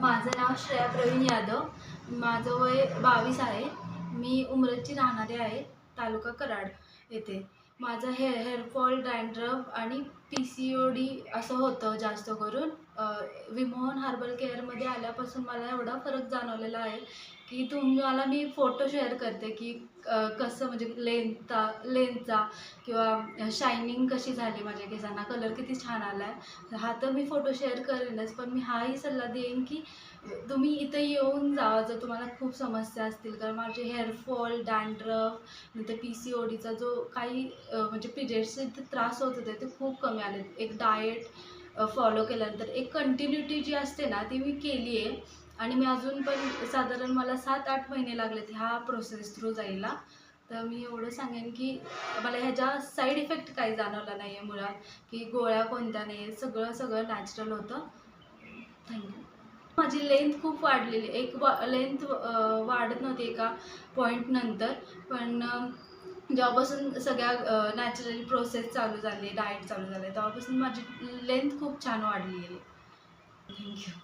माझं नाव श्रेया प्रवीण यादव. माझं वय 22 आहे. मी उमरतची राहणारी आहे, तालुका कराड येथे. माझं हेअरफॉल, डॅन्ड्रफ आणि PCOD असं होतं जास्त करून. विमोहन हर्बल केअरमध्ये आल्यापासून मला एवढा फरक जाणवलेला आहे की तुम्हाला मी फोटो शेअर करते की कसं म्हणजे लेंथचा किंवा शायनिंग कशी झाली माझ्या केसांना, कलर किती छान आला आहे. हा तर मी फोटो शेअर करेनच, पण मी हाही सल्ला देईन की तुम्ही इथं येऊन जावा जर तुम्हाला खूप समस्या असतील. कारण माझे हेअरफॉल, डॅन्ड्रफ नंतर PCODचा जो काही म्हणजे पिरियड्सचे त्रास होत होते ते खूप कमी आले. एक डाएट फॉलो केल्यानंतर एक कंटिन्युटी जी असते ना ती मी केली आहे आणि मी अजून पण साधारण मला 7-8 महिने लागलेत ह्या प्रोसेस थ्रू जायला. तर मी एवढं सांगेन की मला ह्याच्या साईड इफेक्ट काही जाणवला नाही आहे मुळात, की गोळ्या कोणत्या नाही आहेत. सगळं नॅचरल होतं. थँक्यू. माझी लेंथ खूप वाढलेली. लेंथ वाढत नव्हती एका पॉईंटनंतर. पण जेव्हापासून सगळ्या नॅचरल प्रोसेस चालू झाली, डाएट चालू झालं, तेव्हापासून माझी लेंथ खूप छान वाढली आहे. थँक्यू.